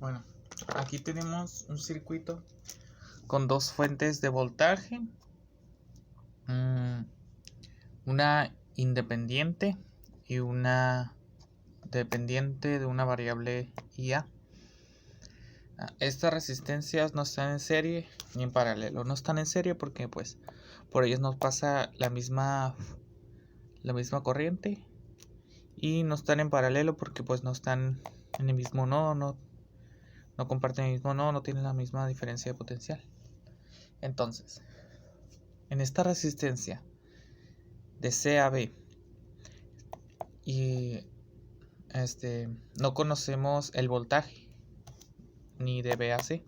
Bueno, aquí tenemos un circuito con dos fuentes de voltaje, una independiente y una dependiente de una variable IA. Estas resistencias no están en serie ni en paralelo. No están en serie porque pues por ellas nos pasa la misma corriente, y no están en paralelo porque pues no están en el mismo nodo, no comparten el mismo nodo, no tienen la misma diferencia de potencial. Entonces, en esta resistencia de C a B y no conocemos el voltaje ni de B a C,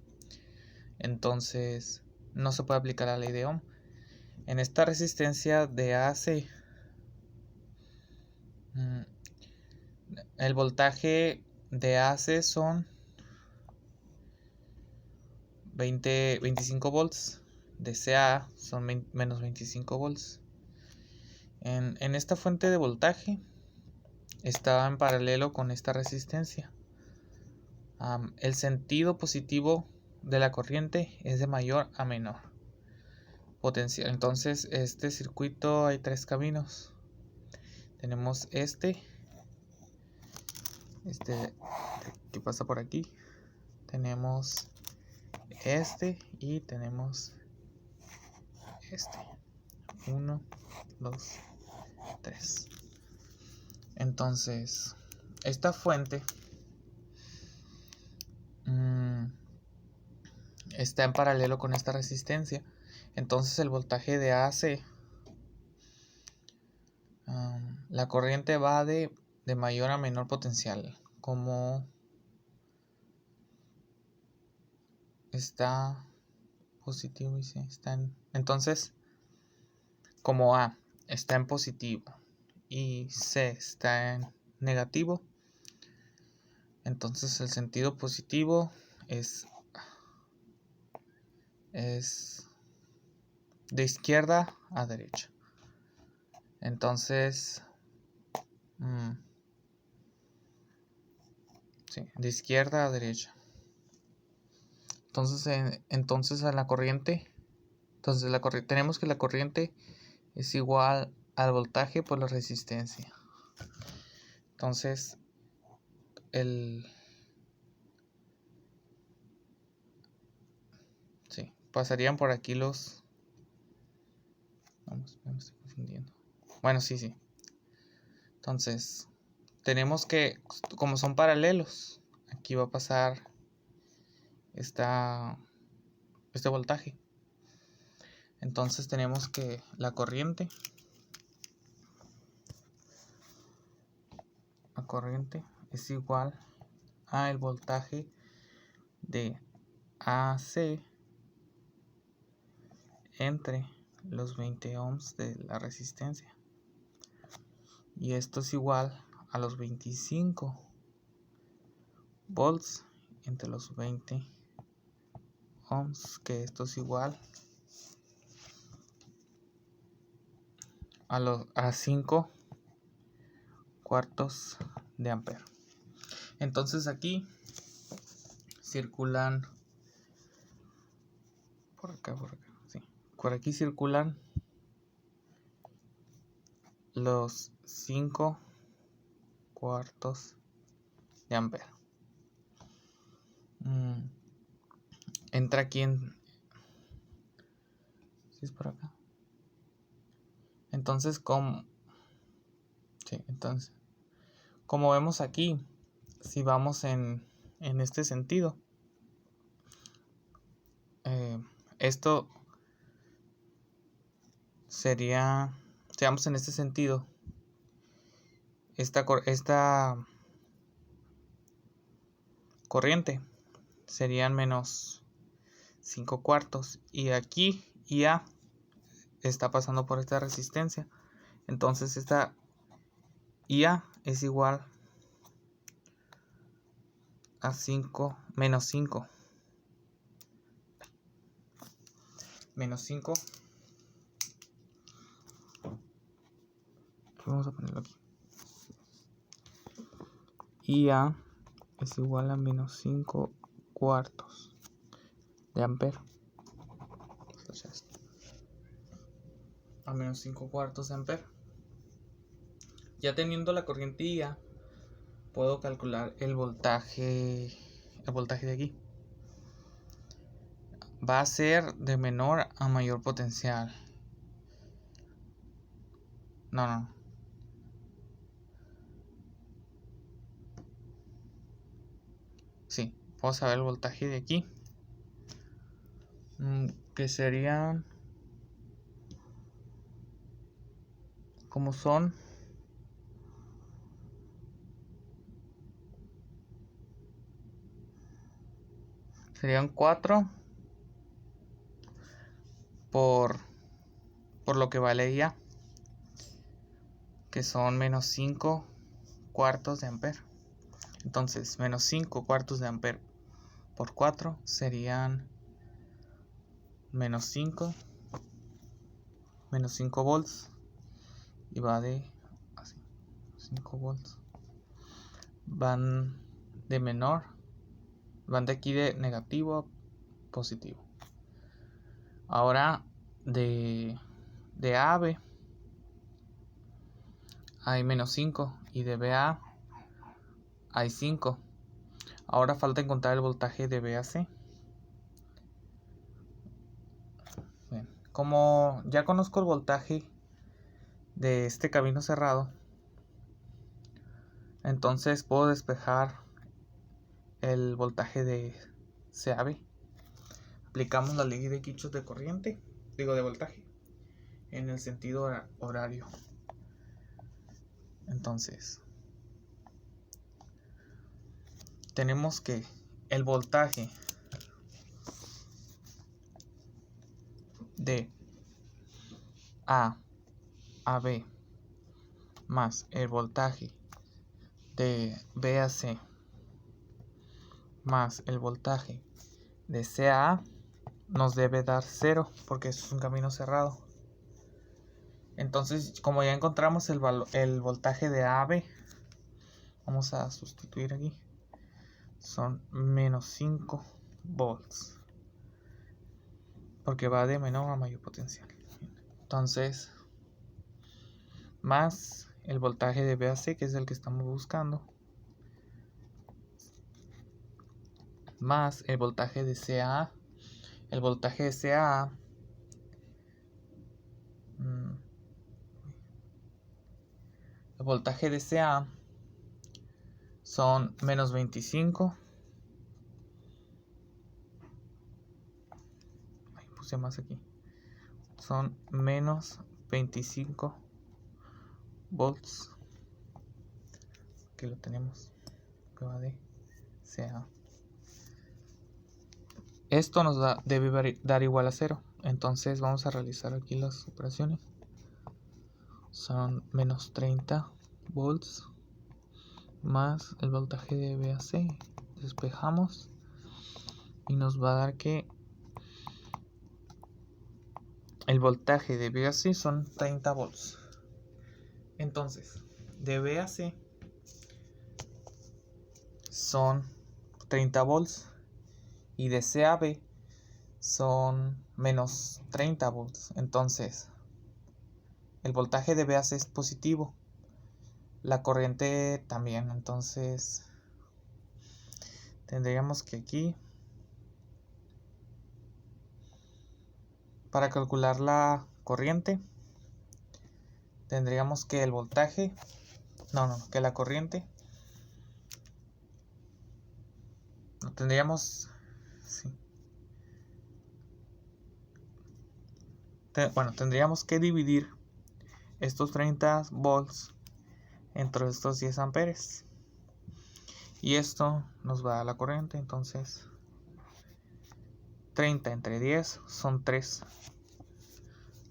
entonces no se puede aplicar la ley de Ohm. En esta resistencia de A a C, el voltaje de A a C son 25 volts, de C a A son menos 25 volts. En esta fuente de voltaje está en paralelo con esta resistencia. El sentido positivo de la corriente es de mayor a menor potencial. Entonces, este circuito hay tres caminos. Tenemos este que pasa por aquí. Tenemos y tenemos este. 1, 2, 3. Entonces, esta fuente está en paralelo con esta resistencia. Entonces el voltaje de AC, la corriente va de mayor a menor potencial, como está positivo y C está en... Entonces, como A está en positivo y C está en negativo, entonces el sentido positivo es de izquierda a derecha. Entonces, de izquierda a derecha. Entonces a la corriente, tenemos que la corriente es igual al voltaje por la resistencia. Entonces pasarían por aquí los... me estoy confundiendo. Bueno, sí. Entonces, tenemos que, como son paralelos, aquí va a pasar este voltaje. Entonces tenemos que la corriente es igual al voltaje de AC entre los 20 ohms de la resistencia, y esto es igual a los 25 volts entre los 20 ohms, que esto es igual a 5 cuartos de ampere. Entonces aquí circulan por aquí circulan los 5 cuartos de ampere. Entra aquí ¿sí es por acá? Entonces, como vemos aquí, si vamos en este sentido, esto sería, si vamos en este sentido, esta corriente serían menos 5 cuartos, y aquí IA está pasando por esta resistencia. Entonces esta IA es igual a 5 menos 5 vamos a ponerlo aquí. IA es igual a menos 5 cuartos de amper. A menos 5 cuartos de amper. Ya teniendo la corriente IA, puedo calcular el voltaje de aquí. Va a ser de menor a mayor potencial. No. Sí, puedo saber el voltaje de aquí. Que serían, como son, serían 4 por lo que vale ya, que son menos 5 cuartos de amper. Entonces, menos 5 cuartos de amper por 4 serían menos 5 volts. Y va de así, 5 volts. Van de menor, van de aquí de negativo a positivo. Ahora de A a B hay menos 5 y de B a A hay 5. Ahora falta encontrar el voltaje de B a C. Bien, como ya conozco el voltaje de este camino cerrado, entonces puedo despejar el voltaje de C a B. Aplicamos la ley de Kirchhoff de corriente, de voltaje, en el sentido horario. Entonces, tenemos que el voltaje de A a B más el voltaje de B a C más el voltaje de C a A nos debe dar 0, porque eso es un camino cerrado. Entonces, como ya encontramos el voltaje de A a B, vamos a sustituir aquí. Son menos 5 volts, porque va de menor a mayor potencial. Entonces, más el voltaje de BAC, que es el que estamos buscando, más el voltaje de CAA. El voltaje de CAA son menos 25. Puse más aquí. Son menos 25 volts. Que lo tenemos. Que va de CAA. Esto nos debe dar igual a 0. Entonces vamos a realizar aquí las operaciones. Son menos 30 volts más el voltaje de BAC. Despejamos y nos va a dar que el voltaje de BAC son 30 volts. Entonces, de BAC son 30 volts y de CAB son menos 30 volts. Entonces, el voltaje de BAC es positivo, la corriente también. Entonces, tendríamos que aquí, para calcular la corriente, tendríamos que el voltaje, que la corriente, tendríamos, sí. Tendríamos que dividir estos 30 volts entre estos 10 amperes. Y esto nos va a dar la corriente. Entonces, 30 entre 10 son 3.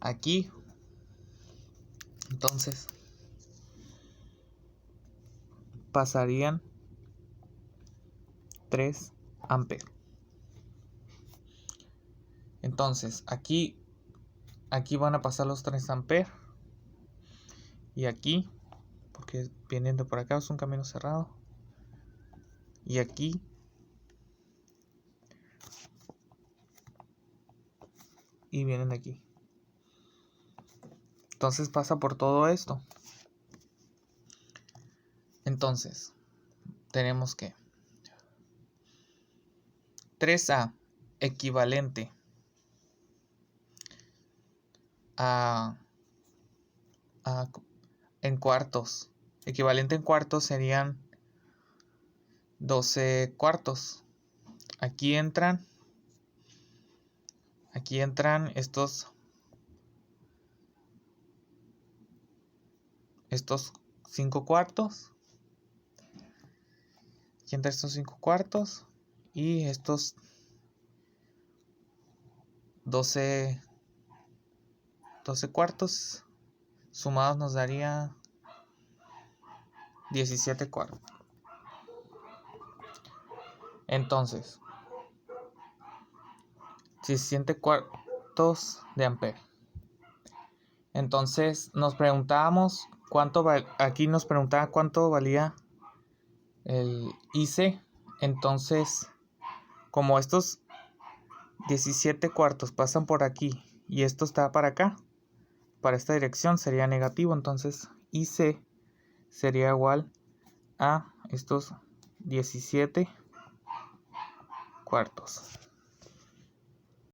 Aquí, entonces, pasarían 3 amperes. Entonces, aquí van a pasar los 3 amperes. Y aquí, porque vienen de por acá, es un camino cerrado. Y aquí y vienen de aquí. Entonces pasa por todo esto. Entonces, tenemos que 3A equivalente a en cuartos. Equivalente en cuartos serían 12 cuartos. Aquí entran estos 5 cuartos. Aquí entran estos 5 cuartos y estos 12 cuartos sumados nos daría 17 cuartos. Entonces, 17 cuartos de ampere. Entonces nos preguntábamos aquí nos preguntaba cuánto valía el IC. Entonces, como estos 17 cuartos pasan por aquí y esto está para acá, para esta dirección sería negativo. Entonces IC sería igual a estos 17 cuartos.